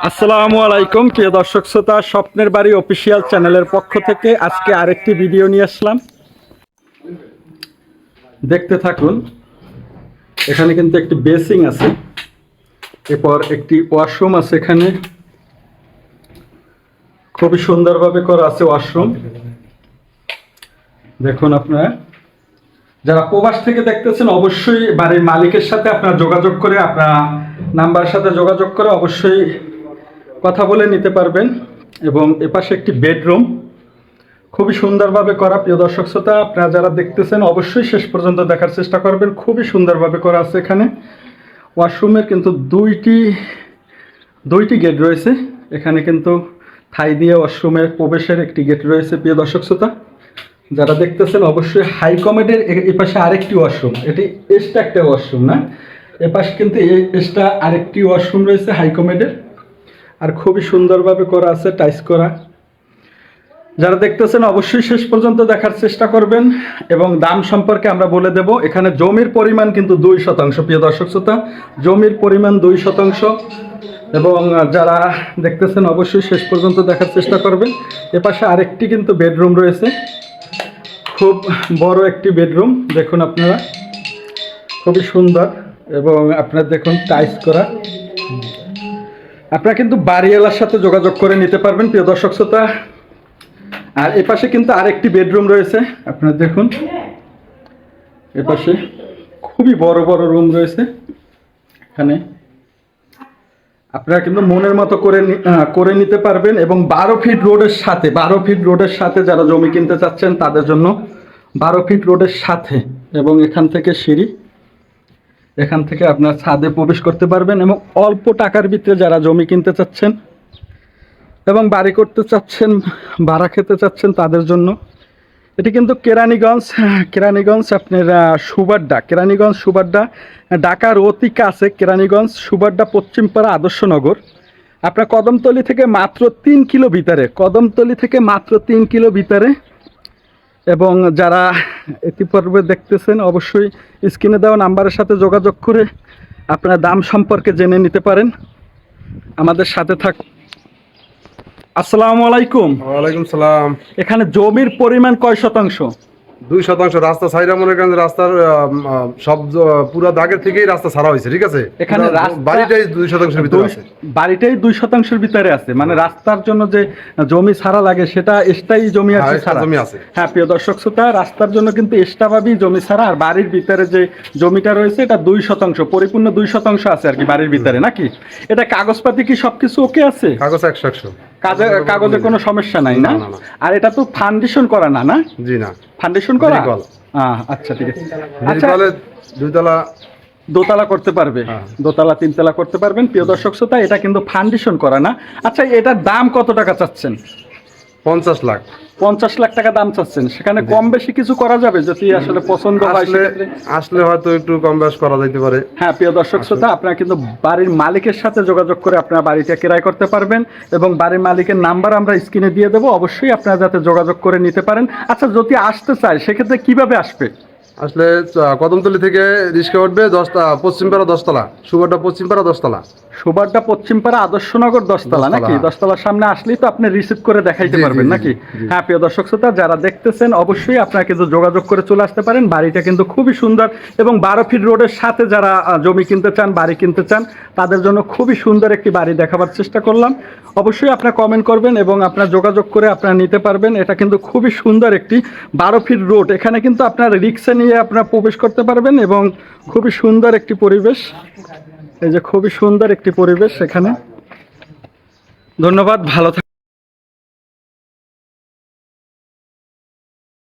আসসালামু আলাইকুম প্রিয় দর্শক শ্রোতা, স্বপ্নের বাড়ি অফিসিয়াল চ্যানেলের পক্ষ থেকে আজকে আরেকটি ভিডিও নিয়ে আসলাম। দেখতে থাকুন। এখানে কিন্তু একটি বেসিং আছে, এরপর একটি ওয়াশরুম আছে। এখানে খুবই সুন্দরভাবে করা আছে ওয়াশরুম। দেখুন, আপনারা যারা প্রবাস থেকে দেখতেছেন অবশ্যই বাড়ির মালিকের সাথে আপনারা যোগাযোগ করে, আপনার নাম্বারের সাথে যোগাযোগ করে অবশ্যই কথা বলে নিতে পারবেন। এবং এপাশে একটি বেডরুম খুবই সুন্দরভাবে করা। প্রিয় দর্শক শ্রোতা, আপনারা যারা দেখতেছেন অবশ্যই শেষ পর্যন্ত দেখার চেষ্টা করবেন। খুবই সুন্দরভাবে করা আছে। এখানে ওয়াশরুমের কিন্তু দুইটি গেট রয়েছে। এখানে কিন্তু থাই দিয়ে ওয়াশরুমের প্রবেশের একটি গেট রয়েছে। প্রিয় দর্শক শ্রোতা, যারা দেখতেছেন অবশ্যই হাই কমেডের এই পাশে আরেকটি ওয়াশরুম, এটি এক্সট্রা একটা ওয়াশরুম না, এপাশে কিন্তু এক্সট্রা আরেকটি ওয়াশরুম রয়েছে হাই কমেডের। আর খুবই সুন্দরভাবে করা আছে, টাইস করা। যারা দেখতেছেন অবশ্যই শেষ পর্যন্ত দেখার চেষ্টা করবেন। এবং দাম সম্পর্কে আমরা বলে দেব। এখানে জমির পরিমাণ কিন্তু 2%। প্রিয় দর্শক শ্রোতা, জমির পরিমাণ 2%। এবং যারা দেখতেছেন অবশ্যই শেষ পর্যন্ত দেখার চেষ্টা করবেন। এপাশে আরেকটি কিন্তু বেডরুম রয়েছে, খুব বড় একটি বেডরুম। দেখুন আপনারা, খুবই সুন্দর। এবং আপনারা দেখুন টাইস করা। আপনারা কিন্তু বাড়িওয়ালার সাথে যোগাযোগ করে নিতে পারবেন প্রিয় দর্শক শ্রোতা। আর এপাশে কিন্তু আরেকটি বেডরুম রয়েছে। আপনারা দেখুন, এপাশে খুবই বড় বড় রুম রয়েছে। এখানে আপনারা কিন্তু মনের মতো করে নিতে পারবেন। এবং 12 ফিট রোডের সাথে যারা জমি কিনতে চাচ্ছেন তাদের জন্য 12 ফিট রোডের সাথে। এবং এখান থেকে সিঁড়ি, এখান থেকে আপনার ছাদে প্রবেশ করতে পারবেন। এবং অল্প টাকার ভিতরে যারা জমি কিনতে চাচ্ছেন এবং বাড়ি করতে চাচ্ছেন, ভাড়া খেতে চাচ্ছেন তাদের জন্য এটি কিন্তু কেরানীগঞ্জ আপনার সুবাড্ডা ঢাকার অতি কাছে। কেরানীগঞ্জ সুবাড্ডা পশ্চিমপাড়া আদর্শনগর। আপনার কদমতলী থেকে মাত্র 3 কিলো ভিতরে। এবং যারা ইতিপূর্বে দেখতেছেন অবশ্যই স্ক্রিনে দেওয়া নাম্বারের সাথে যোগাযোগ করে আপনারা দাম সম্পর্কে জেনে নিতে পারেন। আমাদের সাথে থাক। আসসালামু আলাইকুম। ওয়ালাইকুম সালাম। এখানে জমির পরিমাণ কয় শতাংশ? 2%। রাস্তা সাইডা মনে করেন রাস্তার সব পুরো দাগের থেকেই রাস্তা ছাড়া হয়েছে, ঠিক আছে। এখানে বাড়িটাই 2%-এর ভিতরে আছে। বাড়িটাই 2%-এর ভিতরে আছে, মানে রাস্তার জন্য যে জমি ছাড়া লাগে সেটা স্থায়ী জমি আছে, ছাড়া জমি আছে। হ্যাঁ প্রিয় দর্শক শ্রোতা, রাস্তার জন্য কিন্তু এক্সট্রাভাবেই জমি ছাড়া। আর বাড়ির ভিতরে যে জমিটা রয়েছে এটা 2%, পরিপূর্ণ 2% আছে আর কি বাড়ির ভিতরে, নাকি? এটা কাগজপাতি কি সবকিছু ওকে আছে? কাগজ 100%। কাগজে কোনো সমস্যা নাই না? আর এটা তো ফাউন্ডেশন করা না? জি না, ফাউন্ডেশন করা। আচ্ছা, ঠিক আছে। আচ্ছা, দোতলা করতে পারবে, দোতলা 3 তলা করতে পারবেন প্রিয় দর্শক শ্রোতা। এটা কিন্তু ফাউন্ডেশন করা না। আচ্ছা, এটার দাম কত টাকা চাচ্ছেন? 50 লাখ। 50 লাখ টাকা দাম চাচ্ছেন। সেখানে কম বেশি কিছু করা যাবে যদি আসলে পছন্দ হয়? আসলে হয়তো একটু কম বেশ করা যেতে পারে। হ্যাঁ প্রিয় দর্শক শ্রোতা, আপনারা কিন্তু বাড়ির মালিকের সাথে যোগাযোগ করে আপনারা বাড়িটা ক্রয় করতে পারবেন। এবং বাড়ির মালিকের নাম্বার আমরা স্ক্রিনে দিয়ে দেবো, অবশ্যই আপনারা যাতে যোগাযোগ করে নিতে পারেন। আচ্ছা, যদি আসতে চায় সেক্ষেত্রে কিভাবে আসবে? আসলে কদমতলী থেকে রিক্সা উঠবে, পশ্চিমপাড়া 10 তলা, সুবাড্ডা পশ্চিমপাড়া 10 তলা। সুবাড্ডা পশ্চিমপাড়া আদর্শনগর 10 তলা, নাকি? 10 তলার সামনে আসলেই তো আপনি রিসিভ করে দেখাইতে পারবেন, নাকি? হ্যাঁ প্রিয় দর্শক শ্রোতা, যারা দেখতেছেন অবশ্যই আপনারা কিন্তু যোগাযোগ করে চলে আসতে পারেন। বাড়িটা কিন্তু খুবই সুন্দর। এবং 12 ফিট রোডের সাথে যারা জমি কিনতে চান, বাড়ি কিনতে চান, তাদের জন্য খুবই সুন্দর একটি বাড়ি দেখাবার চেষ্টা করলাম। অবশ্যই আপনারা কমেন্ট করবেন এবং আপনারা যোগাযোগ করে আপনারা নিতে পারবেন। এটা কিন্তু খুবই সুন্দর একটি 12 ফিট রোড। এখানে কিন্তু আপনারা রিক্সা নিয়ে আপনারা প্রবেশ করতে পারবেন। এবং খুবই সুন্দর একটি পরিবেশ, এই যে খুবই সুন্দর একটি পরিবেশ এখানে। ধন্যবাদ, ভালো থাকবেন।